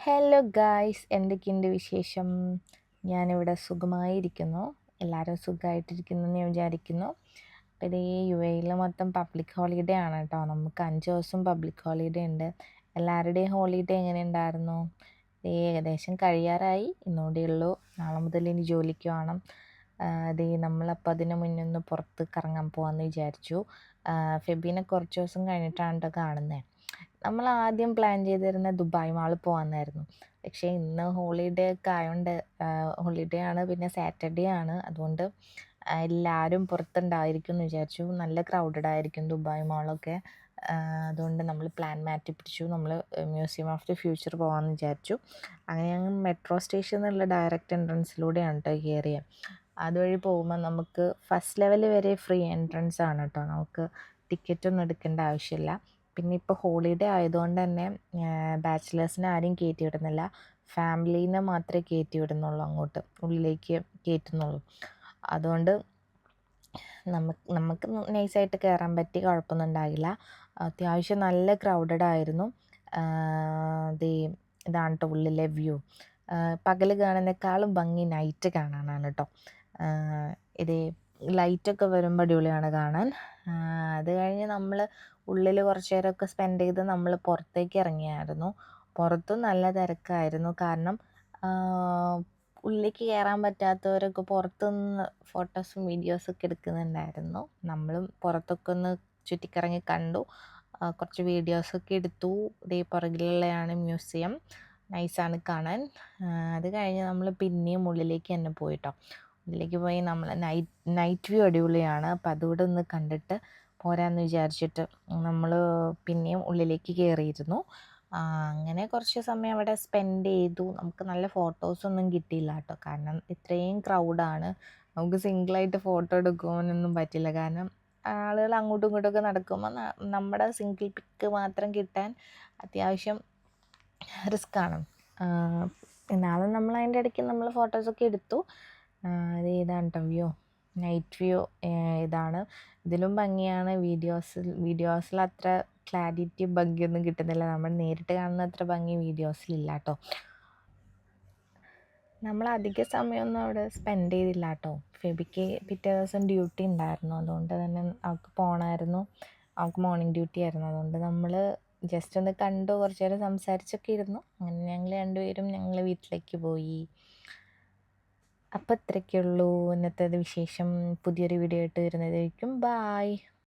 Hello guys, എന്തൊക്കെയുണ്ട് വിശേഷം? ഞാനിവിടെ സുഖമായിരിക്കുന്നു. എല്ലാവരും സുഖമായിട്ടിരിക്കുന്നു എന്ന് ഞാൻ വിചാരിക്കുന്നു. അപ്പോൾ ഇത് യു എയിൽ മൊത്തം പബ്ലിക് ഹോളിഡേ ആണ് കേട്ടോ. നമുക്ക് 5 ദിവസം പബ്ലിക് ഹോളിഡേ ഉണ്ട്. എല്ലാവരുടെയും ഹോളിഡേ എങ്ങനെ ഉണ്ടായിരുന്നു? ഏകദേശം കഴിയാറായി, ഇന്നുകൂടെ ഉള്ളൂ. നാളെ മുതൽ ഇനി ജോലിക്ക് പോകണം. നമ്മളപ്പോൾ അതിന് മുന്നേ ഒന്ന് പുറത്ത് കറങ്ങാൻ പോകാമെന്ന് വിചാരിച്ചു. ഫെബീനെ കുറച്ച് ദിവസം കഴിഞ്ഞിട്ടാണ് കേട്ടോ കാണുന്നത്. നമ്മൾ ആദ്യം പ്ലാൻ ചെയ്തിരുന്നത് ദുബായ് മാളിൽ പോകാമെന്നായിരുന്നു. പക്ഷേ ഇന്ന് ഹോളിഡേ ഒക്കെ ആയതുകൊണ്ട്, ഹോളിഡേ ആണ്, പിന്നെ സാറ്റർഡേ ആണ്, അതുകൊണ്ട് എല്ലാവരും പുറത്തുണ്ടായിരിക്കും എന്ന് വിചാരിച്ചു. നല്ല ക്രൗഡഡ് ആയിരിക്കും ദുബായ് മാളൊക്കെ. അതുകൊണ്ട് നമ്മൾ പ്ലാൻ മാറ്റി പിടിച്ചു. നമ്മൾ മ്യൂസിയം ഓഫ് ദി ഫ്യൂച്ചർ പോകാമെന്ന് വിചാരിച്ചു. അങ്ങനെ ഞങ്ങൾ മെട്രോ സ്റ്റേഷനിലുള്ള ഡയറക്റ്റ് എൻട്രൻസിലൂടെയാണ് കേട്ടോ കയറിയത്. അതുവഴി പോകുമ്പോൾ നമുക്ക് ഫസ്റ്റ് ലെവൽ വരെ ഫ്രീ എൻട്രൻസ് ആണ് കേട്ടോ. നമുക്ക് ടിക്കറ്റൊന്നും എടുക്കേണ്ട ആവശ്യമില്ല. പിന്നെ ഇപ്പോൾ ഹോളിഡേ ആയതുകൊണ്ട് തന്നെ ബാച്ചിലേഴ്സിനെ ആരെയും കയറ്റി വിടുന്നില്ല. ഫാമിലീനെ മാത്രമേ കയറ്റി വിടുന്നുള്ളൂ, അങ്ങോട്ട് ഉള്ളിലേക്ക് കയറ്റുന്നുള്ളൂ. അതുകൊണ്ട് നമുക്ക് നൈസായിട്ട് കയറാൻ പറ്റി, കുഴപ്പമൊന്നും ഉണ്ടാകില്ല. അത്യാവശ്യം നല്ല ക്രൗഡഡ് ആയിരുന്നു. ഇതാണ് കേട്ടോ ഉള്ളിലെ വ്യൂ. പകൽ കാണുന്നേക്കാളും ഭംഗി നൈറ്റ് കാണാനാണ് കേട്ടോ. ഇത് ലൈറ്റൊക്കെ വരുമ്പോൾ അടിപൊളിയാണ് കാണാൻ. അത് കഴിഞ്ഞ് നമ്മൾ ഉള്ളിൽ കുറച്ച് നേരമൊക്കെ സ്പെൻഡ് ചെയ്ത് നമ്മൾ പുറത്തേക്ക് ഇറങ്ങിയായിരുന്നു. പുറത്തും നല്ല തിരക്കായിരുന്നു. കാരണം ഉള്ളിലേക്ക് കയറാൻ പറ്റാത്തവരൊക്കെ പുറത്തുനിന്ന് ഫോട്ടോസും വീഡിയോസൊക്കെ എടുക്കുന്നുണ്ടായിരുന്നു. നമ്മളും പുറത്തൊക്കെ ഒന്ന് ചുറ്റിക്കറങ്ങി കണ്ടു. കുറച്ച് വീഡിയോസൊക്കെ എടുത്തു. പുറകിലുള്ളതാണ് മ്യൂസിയം, നൈസാണ് കാണാൻ. അത് കഴിഞ്ഞ് നമ്മൾ പിന്നെയും ഉള്ളിലേക്ക് തന്നെ പോയിട്ടോ. ഉള്ളിലേക്ക് പോയി നമ്മൾ നൈറ്റ് വ്യൂ അടിപൊളിയാണ്. അപ്പം അതുകൂടെ ഒന്ന് കണ്ടിട്ട് പോരാന്ന് വിചാരിച്ചിട്ട് നമ്മൾ പിന്നെയും ഉള്ളിലേക്ക് കയറിയിരുന്നു. അങ്ങനെ കുറച്ച് സമയം അവിടെ സ്പെൻഡ് ചെയ്തു. നമുക്ക് നല്ല ഫോട്ടോസൊന്നും കിട്ടിയില്ല കേട്ടോ, കാരണം ഇത്രയും ക്രൗഡാണ്. നമുക്ക് സിംഗിളായിട്ട് ഫോട്ടോ എടുക്കുവാനൊന്നും പറ്റില്ല, കാരണം ആളുകൾ അങ്ങോട്ടും ഇങ്ങോട്ടുമൊക്കെ നടക്കുമ്പോൾ നമ്മുടെ സിംഗിൾ പിക്ക് മാത്രം കിട്ടാൻ അത്യാവശ്യം റിസ്ക്കാണ്. എന്നാലും നമ്മൾ അതിൻ്റെ ഇടയ്ക്ക് നമ്മൾ ഫോട്ടോസൊക്കെ എടുത്തു. ഇതാണ് കേട്ടോ വ്യൂ, നൈറ്റ് വ്യൂ ഇതാണ്. ഇതിലും ഭംഗിയാണ് വീഡിയോസിൽ അത്ര ക്ലാരിറ്റി ഭംഗിയൊന്നും കിട്ടുന്നില്ല. നമ്മൾ നേരിട്ട് കാണുന്ന അത്ര ഭംഗി വീഡിയോസിലില്ല കേട്ടോ. നമ്മൾ അധിക സമയമൊന്നും അവിടെ സ്പെൻഡ് ചെയ്തില്ല കേട്ടോ. ഫെബിക്ക് പിറ്റേ ദിവസം ഡ്യൂട്ടി ഉണ്ടായിരുന്നു, അതുകൊണ്ട് തന്നെ അവൾക്ക് പോകണമായിരുന്നു. അവൾക്ക് മോർണിംഗ് ഡ്യൂട്ടി ആയിരുന്നു. അതുകൊണ്ട് നമ്മൾ ജസ്റ്റ് ഒന്ന് കണ്ടു, കുറച്ച് നേരം സംസാരിച്ചൊക്കെ ഇരുന്നു. അങ്ങനെ ഞങ്ങൾ രണ്ടുപേരും വീട്ടിലേക്ക് പോയി. അപ്പം ഇത്രയൊക്കെയുള്ളൂ ഇന്നത്തെ വിശേഷം. പുതിയൊരു വീഡിയോ ആയിട്ട് വരുന്നതായിരിക്കും. ബായ്.